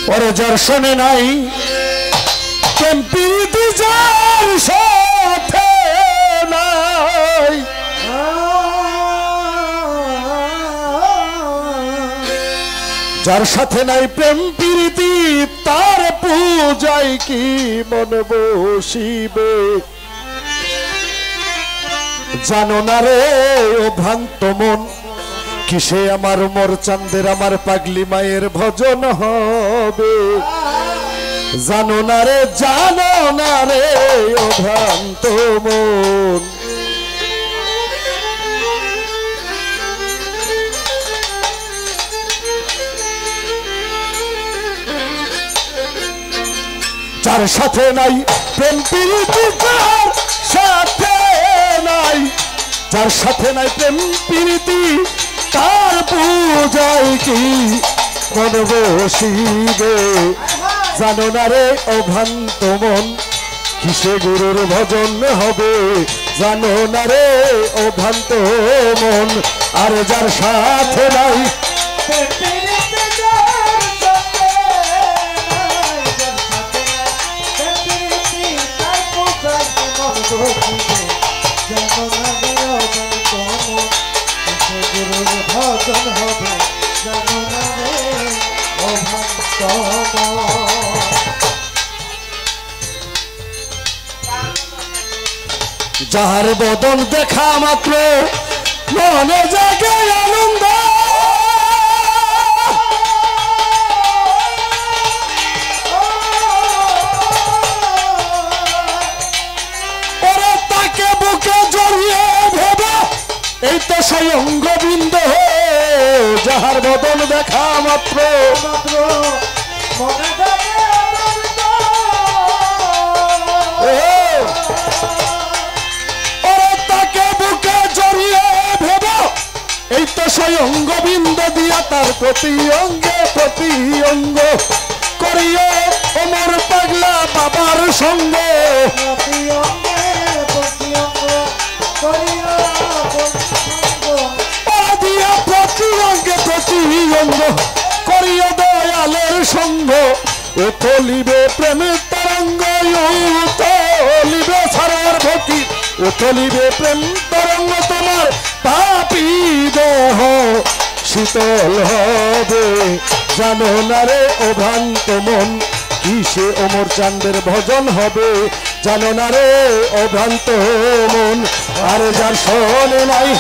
ওরে যার শোনে নাই প্রেম প্রীতি যার সাথে নাই যার সাথে নাই প্রেম প্রীতি তার পূজায় কি মন বসিবে জানো না রে ও ভ্রান্ত মন কিসে আমার মোর চাঁদের আমার পাগলি মায়ের ভজন হবে জানো না রে ও ভ্রান্ত মন যার সাথে নাই প্রেম প্রীতি যার সাথে নাই যার সাথে নাই প্রেম প্রীতি তার পূজায় কি মন বসিবে জানো না রে ও ভ্রান্ত মন কিসে গুরুর ভজন হবে জানো না রে ও ভ্রান্ত মন আর যার সাথে নাই যাহার বদন দেখা মাত্র মনে জাগে আনন্দ ওরা তাকে বুকে জড়িয়ে ভেবে এই তো স্বয়ং গোবিন্দ যাহার বদন দেখা মাত্র মনে জাগে এই তো স্বয়ং গোবিন্দ দিয়া তার প্রতি অঙ্গ করিও ওমর পাগলা বাবার সঙ্গে দিয়া প্রতি অঙ্গ করিও দয়ালের সঙ্গ ও তলিবে প্রেমের তরঙ্গ তলিবে সারার ভক্তি ও তলিবে প্রেম তরঙ্গ তোমার পাপি দেহ শীতল হবে জানো না রে ও ভ্রান্ত মন কিসে অমর চাঁদের ভজন হবে জানো না রে ও ভ্রান্ত মন আর যার শোনে নাই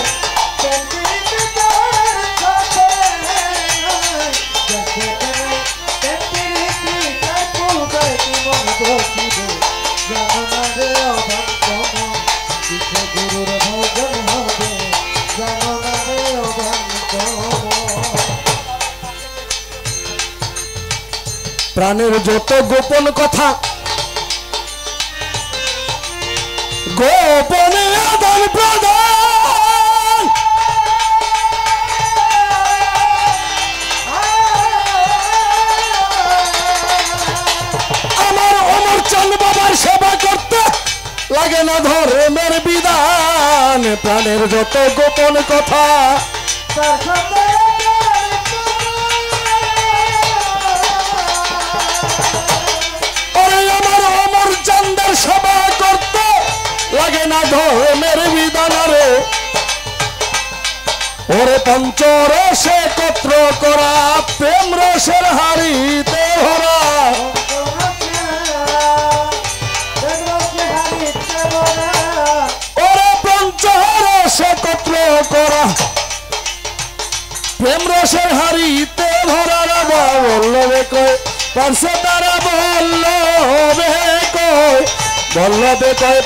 প্রাণের যত গোপন কথা গোপনে আদান প্রদান আমার অমর চাঁদ বাবার সেবা করতে লাগে না ধর্মের বিধান প্রাণের যত গোপন কথা সেবা করতে লাগে না ধর্মের বিধান রে ওরে পঞ্চরসে একত্র করা প্রেম রসের হাড়িতে ভরা ওরে পঞ্চরসে একত্র করা প্রেম রসের হাড়িতে ভরা বল্লভে কয় পারছে তারা বল্লভে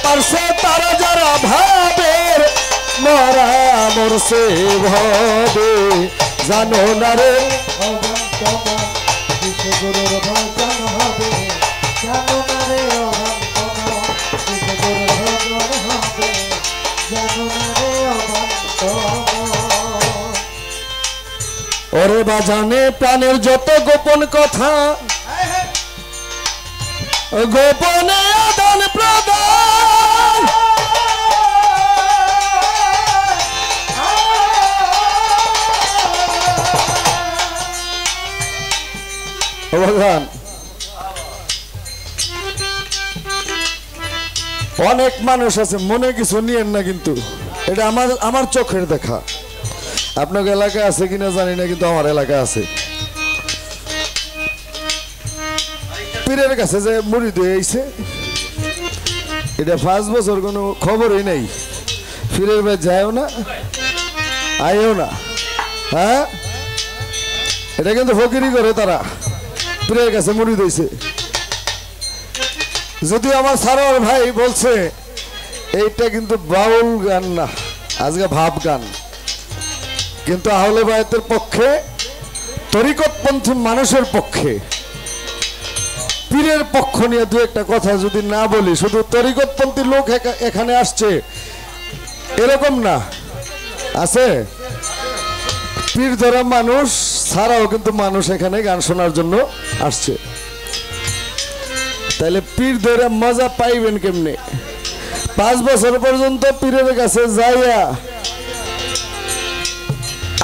পারছে তারা যারা ভাবের মরা মরছে ভাবে জানো না রে ওরে বাজানে প্রাণের যত গোপন কথা গোপনে আদান প্রদান ভগবান অনেক মানুষ আছে মনে কিছু নিয়েন না, কিন্তু এটা আমার চোখের দেখা। আপনার এলাকায় আছে কিনা জানি না, কিন্তু আমার এলাকায় আছে। পীরের কাছে যে মুড়ি দিয়ে আইছে, এটা 5 বছর কোনো খবরই নেই। পীরের ভাই যায়ও না, আয়ও না। হ্যাঁ, এটা কিন্তু ফকিরি করে তারা। পীরের কাছে মুড়ি দিয়েছে। যদি আমার সারোয়ার ভাই বলছে এইটা কিন্তু বাউল গান না, আজকে ভাব গান, কিন্তু আহলে বায়াতের পক্ষে, তরিকতপন্থী মানুষের পক্ষে, পীরের পক্ষ নিয়ে দু একটা কথা যদি না বলি, শুধু তরিকতপন্থী লোক এখানে আসছে এরকম না, আছে পীর ধরা মানুষ ছাড়াও কিন্তু মানুষ এখানে গান শোনার জন্য আসছে। তাহলে পীর ধরে মজা পাইবেন কেমনে? 5 বছর পর্যন্ত পীরের কাছে যাইয়া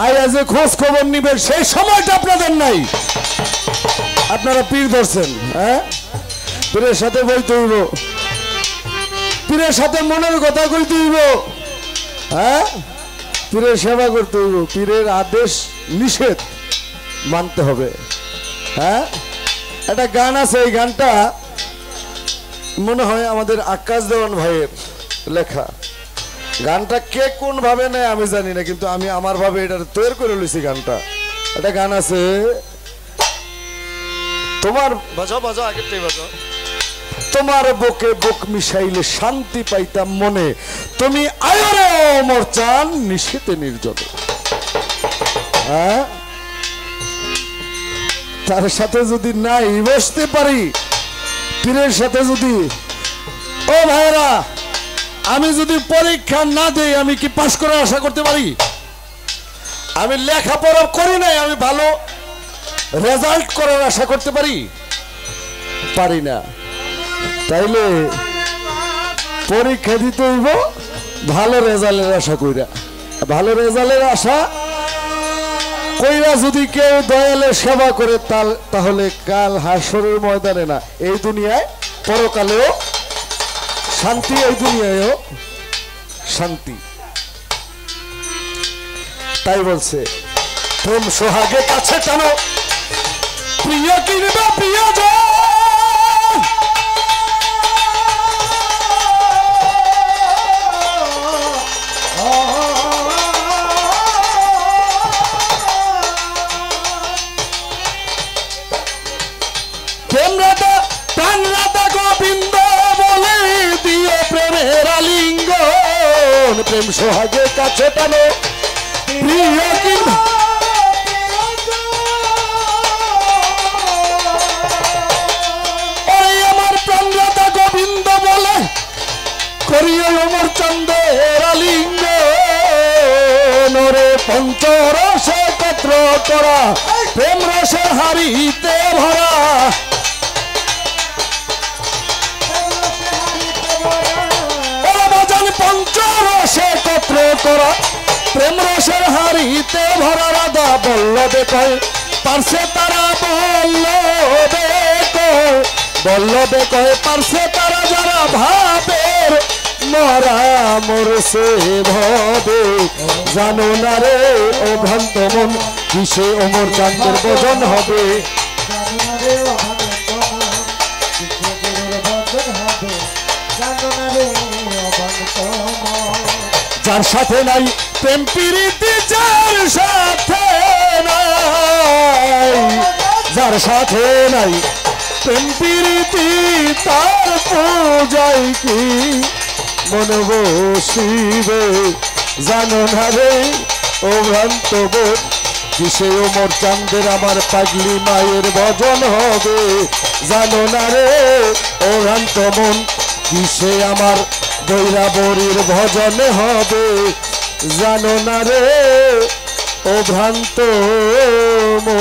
আয়া যে খোঁজ খবর নিবেন সেই সময়টা আপনাদের নাই। আপনারা পীর ধরছেন, হ্যাঁ, পীরের সাথে বলতে হইব, পীরের সাথে মনের কথা কইতে হইব, হ্যাঁ, পীরের সেবা করতে হইব, পীরের আদেশ নিষেধ মানতে হবে। হ্যাঁ, একটা গান আছে, এই গানটা মনে হয় আমাদের আকাশ দেওয়ান ভাইয়ের লেখা। গানটা কে কোন ভাবে নেয় আমি জানি না, কিন্তু আমি আমার ভাবে এটা তৈরি করে লইছি গানটা। একটা গান আছে, তোমার বাজাও বাজাও আগেরটাই বাজাও, তোমার বুকে বুক মিশাইলে শান্তি পাইতাম মনে, তুমি আয়রে অমর চান নিশীতে নির্জনে। হ্যাঁ, তার সাথে যদি নাই বসতে পারি, পীরের সাথে যদি, ও ভাইরা, আমি যদি পরীক্ষা না দেই আমি কি পাশ করার আশা করতে পারি? আমি লেখাপড়া করি নাই, আমি ভালো রেজাল্ট করার আশা করতে পারি? পারি না। তাইলে পরীক্ষা দিতে হইব ভালো রেজাল্টের আশা কইরা। ভালো রেজাল্টের আশা কইরা যদি কেউ দয়ালে সেবা করে তাহলে কাল হাসরের ময়দানে না, এই দুনিয়ায় পরকালেও শান্তি, এই দুনিয়ায়ও শান্তি। তাই বলছে, প্রেম সোহাগে কাছে টানো, প্রিয় কিনবা প্রিয় জন, প্রেম রাধা প্রাণ রাধা গোবিন্দ বলে দিয়ে প্রেমের আলিঙ্গন, প্রেম সোহাগে কাছে টানো, প্রিয় কিনবা, ওই আমার প্রাণ রাধা গোবিন্দ বলে করিও অমর চন্দ্রের আলিঙ্গন, রে পঞ্চরসে একত্র করা, প্রেম রসের হাড়িতে ভরা, পঞ্চরসে একত্র করা, প্রেম রসের হাড়িতে ভরা, রাধা বল্লভে কয় পারছে তারা, বল্লভে কয়, বল্লভে কয় পারছে তারা, যারা ভাবের মরা মরছে ভবে, জানো না রে ও ভ্রান্ত মন কিসে অমর চাঁদের ভজন হবে। যার সাথে নাই প্রেম প্রীতি, যার সাথে নাই, যার সাথে নাই প্রেম প্রীতি, তার পূজায় কি মন বসিবে, জানো না রে ও ভ্রান্ত বোধ কিসে অমর চাঁদের আমার পাগলি মায়ের ভজন হবে, জানো না রে ও ভ্রান্ত মন কিসে আমার বৈরাবরীর ভজন হবে, জানো না রে ও ভ্রান্ত মন।